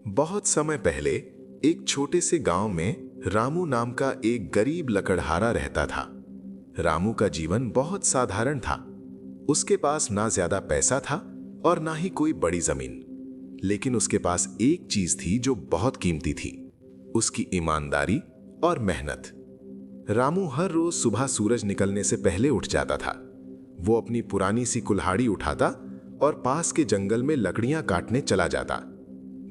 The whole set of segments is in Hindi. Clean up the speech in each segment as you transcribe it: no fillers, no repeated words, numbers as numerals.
बहुत समय पहले एक छोटे से गांव में रामू नाम का एक गरीब लकड़हारा रहता था। रामू का जीवन बहुत साधारण था। उसके पास ना ज्यादा पैसा था और ना ही कोई बड़ी जमीन, लेकिन उसके पास एक चीज थी जो बहुत कीमती थी, उसकी ईमानदारी और मेहनत। रामू हर रोज सुबह सूरज निकलने से पहले उठ जाता था। वो अपनी पुरानी सी कुल्हाड़ी उठाता और पास के जंगल में लकड़ियां काटने चला जाता।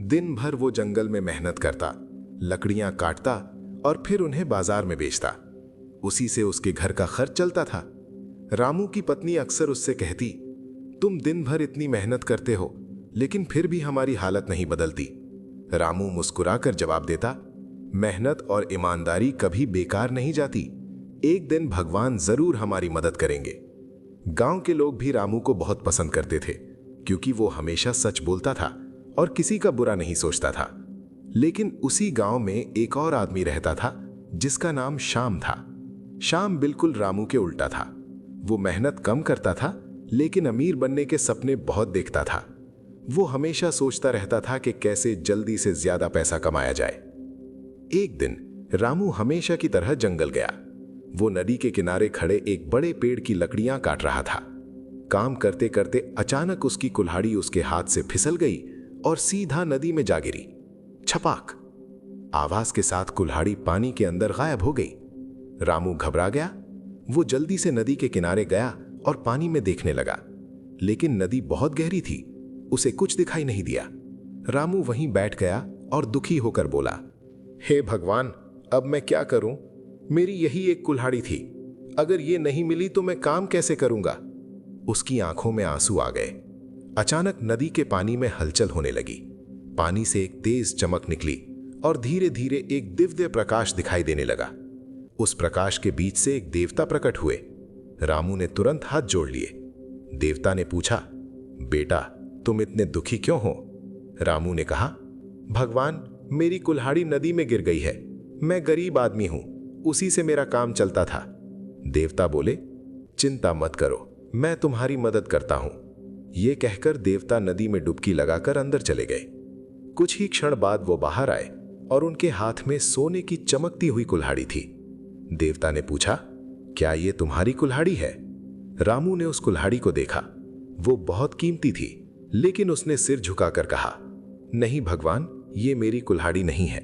दिन भर वो जंगल में मेहनत करता, लकड़ियां काटता और फिर उन्हें बाजार में बेचता। उसी से उसके घर का खर्च चलता था। रामू की पत्नी अक्सर उससे कहती, तुम दिन भर इतनी मेहनत करते हो लेकिन फिर भी हमारी हालत नहीं बदलती। रामू मुस्कुराकर जवाब देता, मेहनत और ईमानदारी कभी बेकार नहीं जाती। एक दिन भगवान जरूर हमारी मदद करेंगे। गांव के लोग भी रामू को बहुत पसंद करते थे, क्योंकि वो हमेशा सच बोलता था और किसी का बुरा नहीं सोचता था। लेकिन उसी गांव में एक और आदमी रहता था जिसका नाम श्याम था। श्याम बिल्कुल रामू के उल्टा था। वो मेहनत कम करता था लेकिन अमीर बनने के सपने बहुत देखता था। वो हमेशा सोचता रहता था कि कैसे जल्दी से ज्यादा पैसा कमाया जाए। एक दिन रामू हमेशा की तरह जंगल गया। वो नदी के किनारे खड़े एक बड़े पेड़ की लकड़ियां काट रहा था। काम करते करते अचानक उसकी कुल्हाड़ी उसके हाथ से फिसल गई और सीधा नदी में जा गिरी। छपाक! आवाज के साथ कुल्हाड़ी पानी के अंदर गायब हो गई। रामू घबरा गया। वो जल्दी से नदी के किनारे गया और पानी में देखने लगा, लेकिन नदी बहुत गहरी थी, उसे कुछ दिखाई नहीं दिया। रामू वहीं बैठ गया और दुखी होकर बोला, हे भगवान, अब मैं क्या करूं? मेरी यही एक कुल्हाड़ी थी। अगर ये नहीं मिली तो मैं काम कैसे करूंगा? उसकी आंखों में आंसू आ गए। अचानक नदी के पानी में हलचल होने लगी। पानी से एक तेज चमक निकली और धीरे धीरे एक दिव्य प्रकाश दिखाई देने लगा। उस प्रकाश के बीच से एक देवता प्रकट हुए। रामू ने तुरंत हाथ जोड़ लिए। देवता ने पूछा, बेटा, तुम इतने दुखी क्यों हो? रामू ने कहा, भगवान, मेरी कुल्हाड़ी नदी में गिर गई है। मैं गरीब आदमी हूं, उसी से मेरा काम चलता था। देवता बोले, चिंता मत करो, मैं तुम्हारी मदद करता हूं। ये कहकर देवता नदी में डुबकी लगाकर अंदर चले गए। कुछ ही क्षण बाद वो बाहर आए और उनके हाथ में सोने की चमकती हुई कुल्हाड़ी थी। देवता ने पूछा, क्या ये तुम्हारी कुल्हाड़ी है? रामू ने उस कुल्हाड़ी को देखा। वो बहुत कीमती थी, लेकिन उसने सिर झुकाकर कहा, नहीं भगवान, ये मेरी कुल्हाड़ी नहीं है।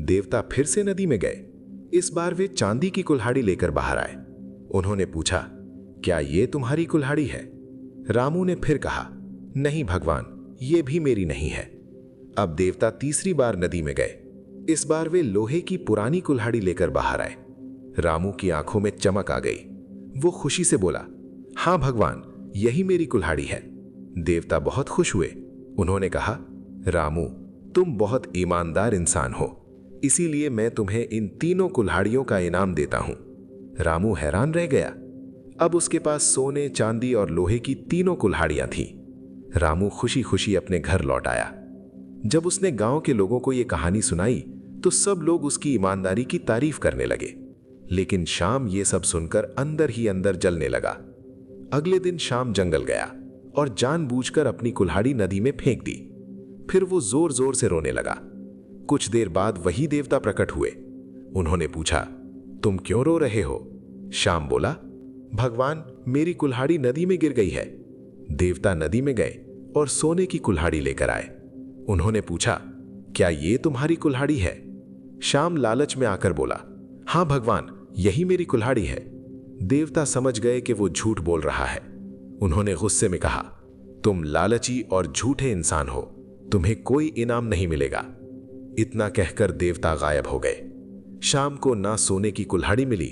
देवता फिर से नदी में गए। इस बार वे चांदी की कुल्हाड़ी लेकर बाहर आए। उन्होंने पूछा, क्या ये तुम्हारी कुल्हाड़ी है? रामू ने फिर कहा, नहीं भगवान, ये भी मेरी नहीं है। अब देवता तीसरी बार नदी में गए। इस बार वे लोहे की पुरानी कुल्हाड़ी लेकर बाहर आए। रामू की आंखों में चमक आ गई। वो खुशी से बोला, हां भगवान, यही मेरी कुल्हाड़ी है। देवता बहुत खुश हुए। उन्होंने कहा, रामू, तुम बहुत ईमानदार इंसान हो, इसीलिए मैं तुम्हें इन तीनों कुल्हाड़ियों का इनाम देता हूं। रामू हैरान रह गया। अब उसके पास सोने, चांदी और लोहे की तीनों कुल्हाड़ियां थीं। रामू खुशी खुशी अपने घर लौट आया। जब उसने गांव के लोगों को यह कहानी सुनाई तो सब लोग उसकी ईमानदारी की तारीफ करने लगे। लेकिन शाम ये सब सुनकर अंदर ही अंदर जलने लगा। अगले दिन शाम जंगल गया और जानबूझकर अपनी कुल्हाड़ी नदी में फेंक दी। फिर वो जोर जोर से रोने लगा। कुछ देर बाद वही देवता प्रकट हुए। उन्होंने पूछा, तुम क्यों रो रहे हो? शाम बोला, भगवान, मेरी कुल्हाड़ी नदी में गिर गई है। देवता नदी में गए और सोने की कुल्हाड़ी लेकर आए। उन्होंने पूछा, क्या ये तुम्हारी कुल्हाड़ी है? शाम लालच में आकर बोला, हां भगवान, यही मेरी कुल्हाड़ी है। देवता समझ गए कि वो झूठ बोल रहा है। उन्होंने गुस्से में कहा, तुम लालची और झूठे इंसान हो, तुम्हें कोई इनाम नहीं मिलेगा। इतना कहकर देवता गायब हो गए। शाम को ना सोने की कुल्हाड़ी मिली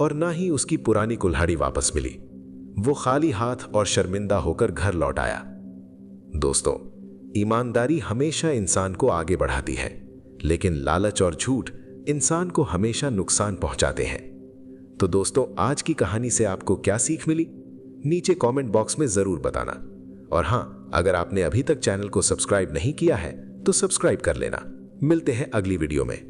और ना ही उसकी पुरानी कुल्हाड़ी वापस मिली। वो खाली हाथ और शर्मिंदा होकर घर लौट आया। दोस्तों, ईमानदारी हमेशा इंसान को आगे बढ़ाती है, लेकिन लालच और झूठ इंसान को हमेशा नुकसान पहुंचाते हैं। तो दोस्तों, आज की कहानी से आपको क्या सीख मिली? नीचे कमेंट बॉक्स में जरूर बताना। और हां, अगर आपने अभी तक चैनल को सब्सक्राइब नहीं किया है तो सब्सक्राइब कर लेना। मिलते हैं अगली वीडियो में।